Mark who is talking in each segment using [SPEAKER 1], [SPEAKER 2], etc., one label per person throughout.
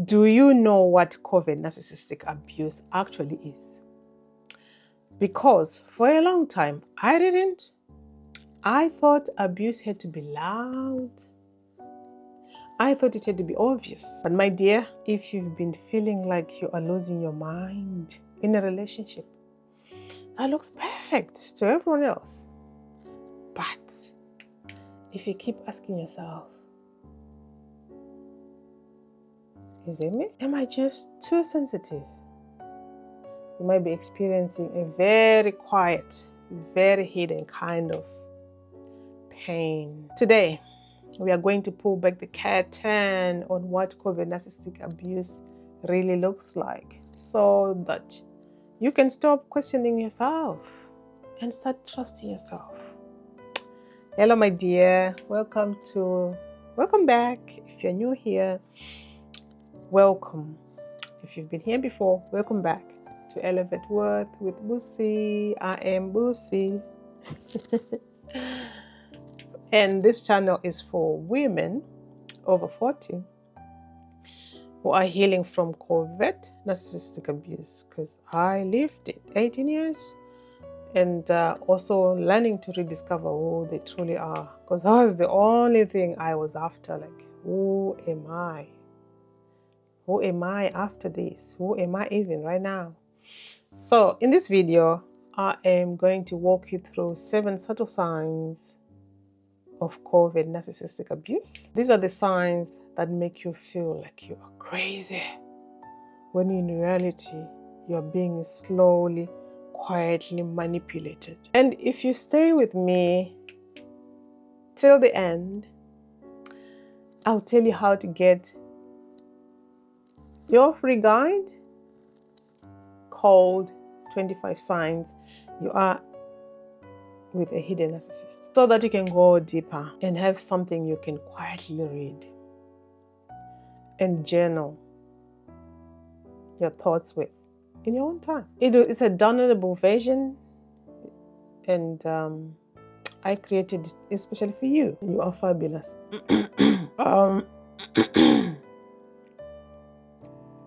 [SPEAKER 1] Do you know what covert narcissistic abuse actually is? Because for a long time, I didn't. I thought abuse had to be loud. I thought it had to be obvious. But my dear, if you've been feeling like you are losing your mind in a relationship, that looks perfect to everyone else. But if you keep asking yourself, is it me? Am I just too sensitive? You might be experiencing a very quiet, very hidden kind of pain. Today, we are going to pull back the curtain on what covert narcissistic abuse really looks like so that you can stop questioning yourself and start trusting yourself. Hello, my dear. Welcome back. If you're new here, welcome. If you've been here before, welcome back to Elevate Worth with Boosie. I am Boosie. And this channel is for women over 40 who are healing from covert narcissistic abuse, because I lived it 18 years and also learning to rediscover who they truly are, because that was the only thing I was after. Like, who am I? Who am I after this? Who am I even right now? So in this video, I am going to walk you through 7 subtle signs of covert narcissistic abuse. These are the signs that make you feel like you are crazy, when in reality, you're being slowly, quietly manipulated. And if you stay with me till the end, I'll tell you how to get your free guide called 25 Signs You Are with a Hidden Narcissist, so that you can go deeper and have something you can quietly read and journal your thoughts with in your own time. It's a downloadable version, and I created it especially for you. You are fabulous.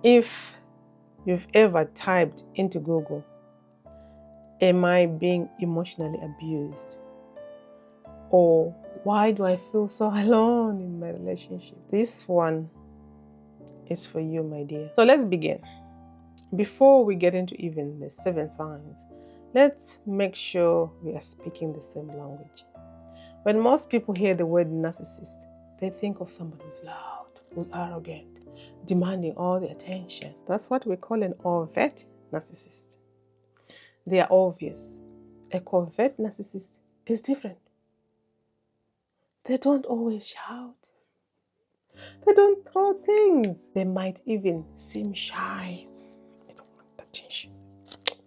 [SPEAKER 1] If you've ever typed into Google, am I being emotionally abused? Or why do I feel so alone in my relationship? This one is for you, my dear. So let's begin. Before we get into even the 7 signs, let's make sure we are speaking the same language. When most people hear the word narcissist, they think of somebody who's loud, who's arrogant, demanding all the attention. That's what we call an overt narcissist. They are obvious. A covert narcissist is different. They don't always shout. They don't throw things. They might even seem shy. They don't want attention.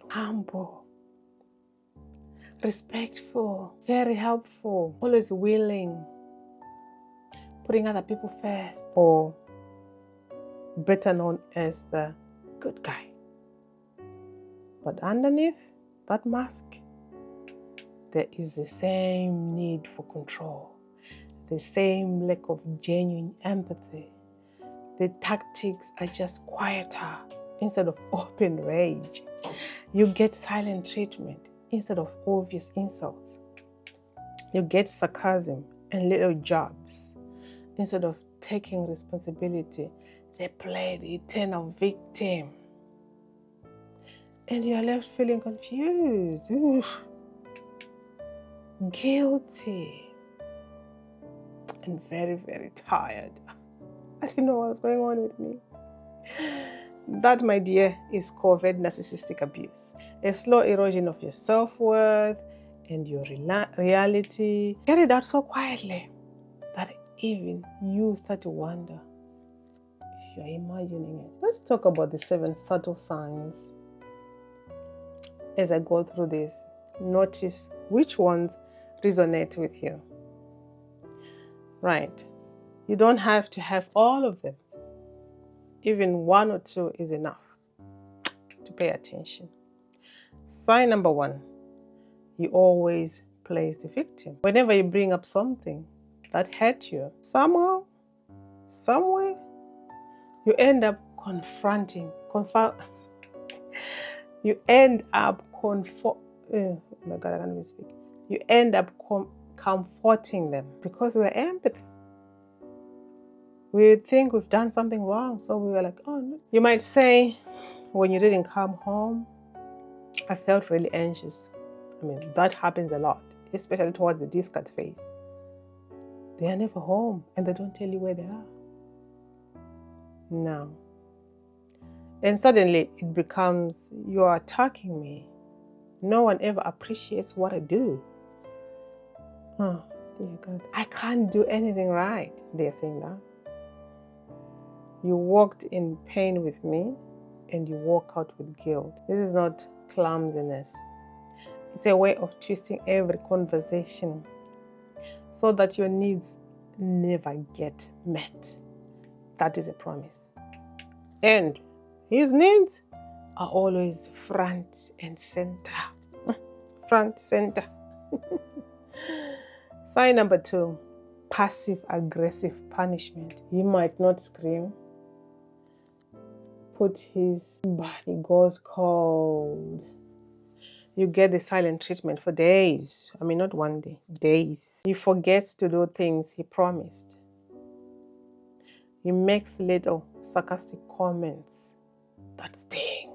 [SPEAKER 1] Humble. Respectful. Very helpful. Always willing. Putting other people first. Or better known as the good guy. But underneath that mask, there is the same need for control. The same lack of genuine empathy. The tactics are just quieter instead of open rage. You get silent treatment instead of obvious insults. You get sarcasm and little jabs instead of taking responsibility. They play the eternal victim. And you are left feeling confused, guilty, and very, very tired. I didn't know what was going on with me. That, my dear, is covert narcissistic abuse. A slow erosion of your self-worth and your reality, carried out so quietly that even you start to wonder if you're imagining it. Let's talk about the 7 subtle signs. As I go through this, notice which ones resonate with you. Right. You don't have to have all of them. Even 1 or 2 is enough to pay attention. Sign number 1, you always play the victim. Whenever you bring up something that hurt you, somehow, somewhere, You end up confronting, you end up oh my God, I can't even speak. You end up comforting them because we're empathy. We think we've done something wrong, so we were like, oh no. You might say, when you didn't come home, I felt really anxious. I mean, that happens a lot, especially towards the discard phase. They are never home and they don't tell you where they are. No. And suddenly it becomes, you're attacking me. No one ever appreciates what I do. Oh, dear God. I can't do anything right. They're saying that. You walked in pain with me and you walk out with guilt. This is not clumsiness. It's a way of twisting every conversation so that your needs never get met. That is a promise. And his needs are always front and center. Front, center. Sign number 2, passive-aggressive punishment. He might not scream. Put his body goes cold. You get the silent treatment for days. I mean, not one day, days. He forgets to do things he promised. He makes little sarcastic comments that sting.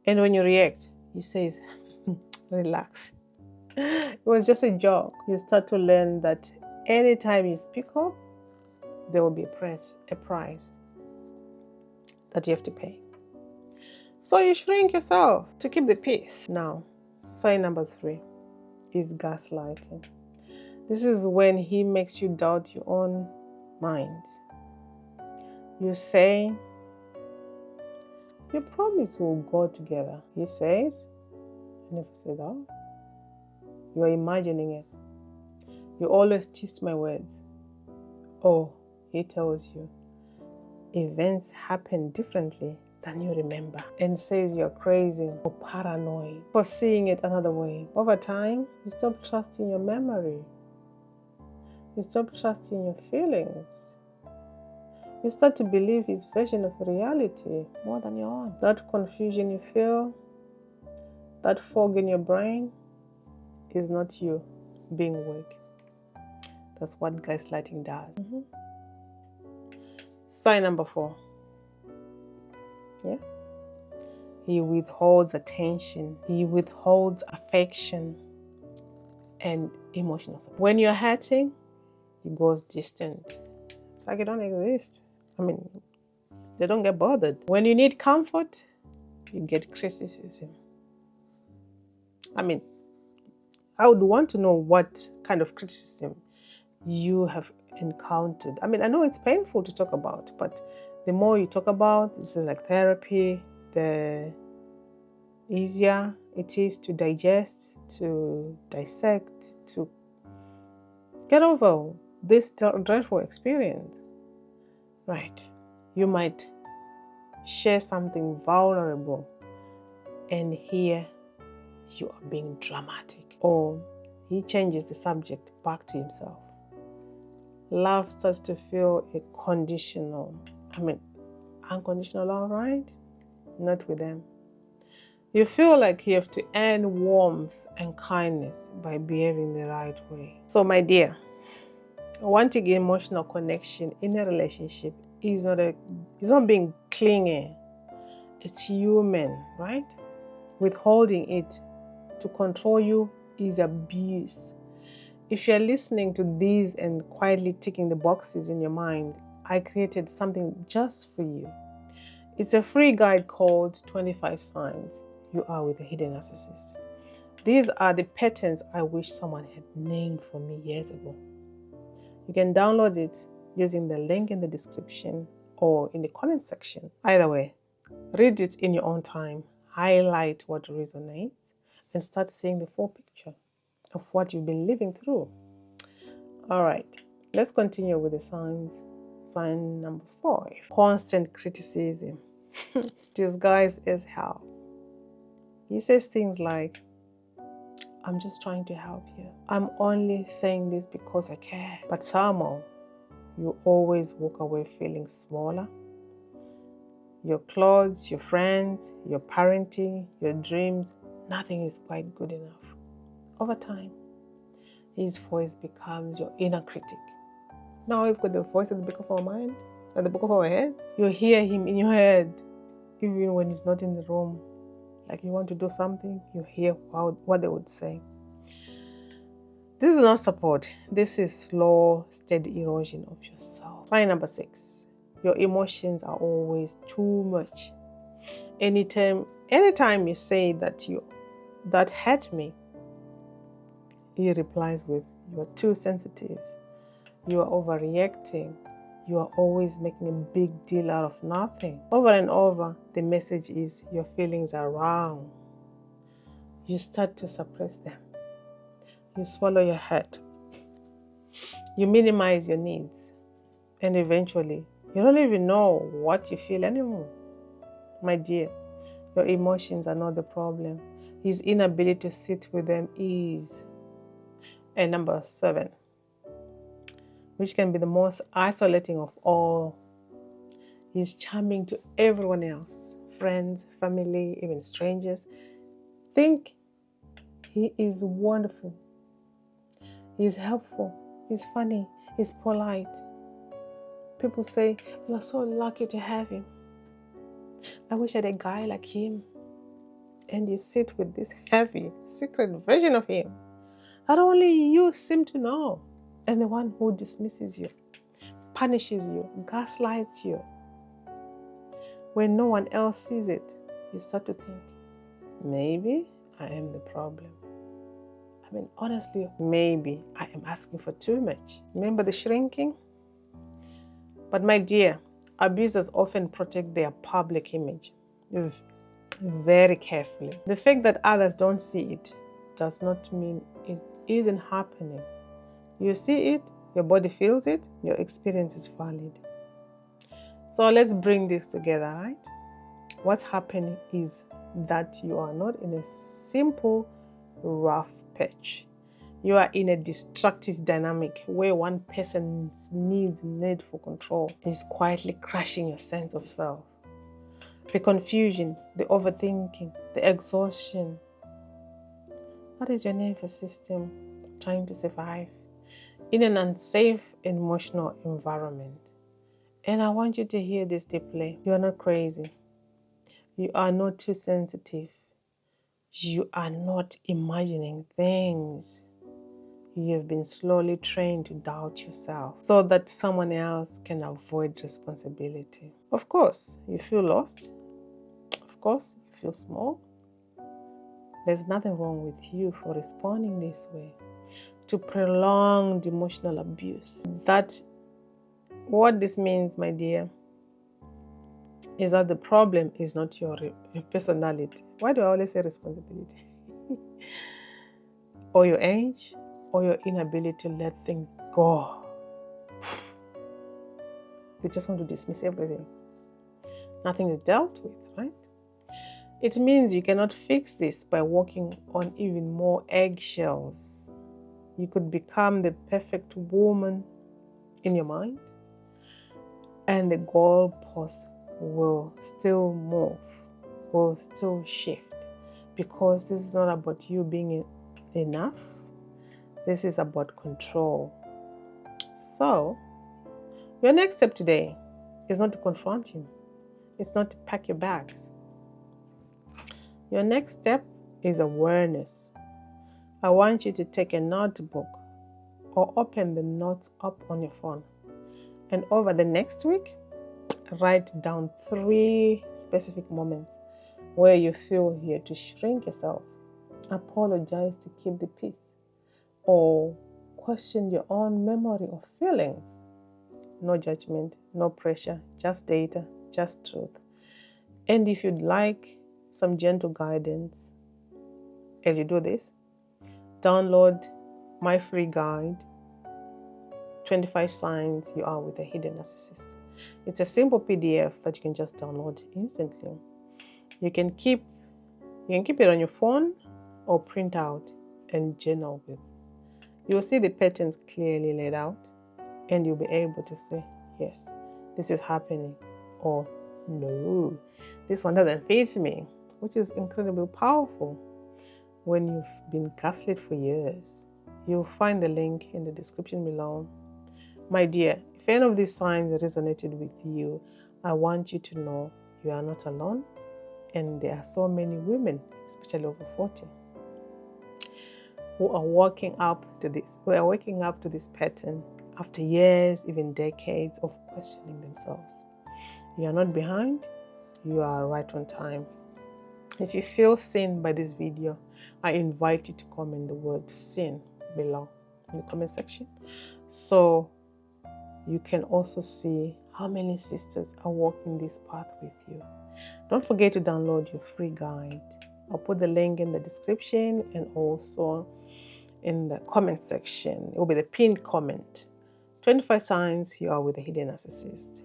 [SPEAKER 1] And when you react, he says, relax. It was just a joke. You start to learn that anytime you speak up, there will be a price that you have to pay. So you shrink yourself to keep the peace. Now, sign number 3 is gaslighting. This is when he makes you doubt your own mind. You say, your promise will go together. He says, I never said that. You are imagining it. You always twist my words. Oh, he tells you, events happen differently than you remember, and says you're crazy or paranoid for seeing it another way. Over time, you stop trusting your memory. You stop trusting your feelings. You start to believe his version of reality more than your own. That confusion you feel, that fog in your brain, is not you being weak. That's what gaslighting does. Sign number 4. Yeah. He withholds attention. He withholds affection and emotional support. When you're hurting, he goes distant. It's like you don't exist. I mean, they don't get bothered. When you need comfort, you get criticism. I mean, I would want to know what kind of criticism you have encountered. I mean, I know it's painful to talk about, but the more you talk about, this is like therapy, the easier it is to digest, to dissect, to get over this dreadful experience. Right. You might share something vulnerable and here you are being dramatic, or he changes the subject back to himself. Love starts to feel unconditional love, right? Not with them. You feel like you have to earn warmth and kindness by behaving the right way. So my dear, wanting emotional connection in a relationship is not being clingy. It's human, right? Withholding it to control you is abuse. If you're listening to these and quietly ticking the boxes in your mind, I created something just for you. It's a free guide called 25 Signs You Are with a Hidden Narcissist. These are the patterns I wish someone had named for me years ago. You can download it using the link in the description or in the comment section. Either way, read it in your own time, highlight what resonates, and start seeing the full picture of what you've been living through. All right, let's continue with the signs. Sign number 5, constant criticism disguised as help. He says things like, I'm just trying to help you. I'm only saying this because I care. But somehow, you always walk away feeling smaller your clothes, your friends, your parenting, your dreams, nothing is quite good enough. Over time, his voice becomes your inner critic. Now we've got the voice at the back of our mind, at the back of our head. You hear him in your head, even when he's not in the room. Like you want to do something, you hear what they would say. This is not support. This is slow, steady erosion of yourself. Sign number 6. Your emotions are always too much. Anytime you say that hurt me, he replies with, you are too sensitive. You are overreacting. You are always making a big deal out of nothing. Over and over, the message is your feelings are wrong. You start to suppress them. You swallow your hurt. You minimize your needs. And eventually, you don't even know what you feel anymore. My dear, your emotions are not the problem. His inability to sit with them is. And number 7, which can be the most isolating of all, he's charming to everyone else, friends, family, even strangers. Think he is wonderful. He's helpful. He's funny. He's polite. People say, you're so lucky to have him. I wish I had a guy like him. And you sit with this heavy, secret version of him that only you seem to know. And the one who dismisses you, punishes you, gaslights you. When no one else sees it, you start to think, maybe I am the problem. I mean, honestly, maybe I am asking for too much. Remember the shrinking? But my dear, abusers often protect their public image very carefully. The fact that others don't see it does not mean it isn't happening. You see it, your body feels it, your experience is valid. So let's bring this together, right? What's happening is that you are not in a simple, rough patch. You are in a destructive dynamic where one person's need for control is quietly crushing your sense of self. The confusion, the overthinking, the exhaustion. What is your nervous system trying to survive in an unsafe emotional environment? And I want you to hear this deeply. You are not crazy. You are not too sensitive. You are not imagining things. You have been slowly trained to doubt yourself so that someone else can avoid responsibility. Of course, you feel lost. Of course, you feel small. There's nothing wrong with you for responding this way to prolonged emotional abuse. What this means, my dear, is that the problem is not your personality. Why do I always say responsibility? Or your age, or your inability to let things go. They just want to dismiss everything. Nothing is dealt with, right? It means you cannot fix this by walking on even more eggshells. You could become the perfect woman in your mind, and the goalposts will still move, will still shift, because this is not about you being enough. This is about control. So, your next step today is not to confront him. It's not to pack your bags. Your next step is awareness. I want you to take a notebook or open the notes up on your phone. And over the next week, write down 3 specific moments where you feel you had to shrink yourself, apologize to keep the peace, or question your own memory of feelings. No judgment, no pressure, just data, just truth. And if you'd like some gentle guidance as you do this, download my free guide, 25 Signs You Are with a Hidden Narcissist. It's a simple PDF that you can just download instantly. You can keep it on your phone or print out and journal with. You'll see the patterns clearly laid out, and you'll be able to say, yes, this is happening, or No, this one doesn't fit me, which is incredibly powerful when you've been gaslit for years. You'll find the link in the description below. My dear, if any of these signs resonated with you, I want you to know you are not alone, and there are so many women, especially over 40, who are waking up to this pattern after years, even decades of questioning themselves. You are not behind, you are right on time. If you feel seen by this video, I invite you to comment the word "seen" below in the comment section, so you can also see how many sisters are walking this path with you. Don't forget to download your free guide. I'll put the link in the description and also in the comment section. It will be the pinned comment. 25 signs you are with a hidden narcissist.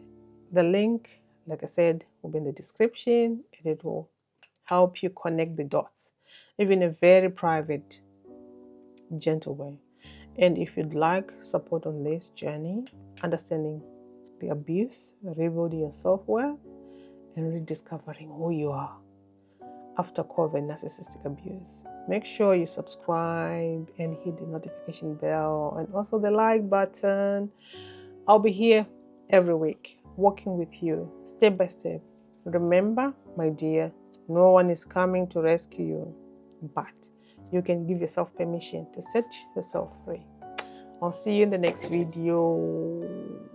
[SPEAKER 1] The link, like I said, will be in the description, and it will help you connect the dots, even in a very private, gentle way. And if you'd like support on this journey, understanding the abuse, rebuilding your self-worth, and rediscovering who you are after covert narcissistic abuse, make sure you subscribe and hit the notification bell and also the like button. I'll be here every week, working with you step by step. Remember, my dear, no one is coming to rescue you, but you can give yourself permission to set yourself free. I'll see you in the next video.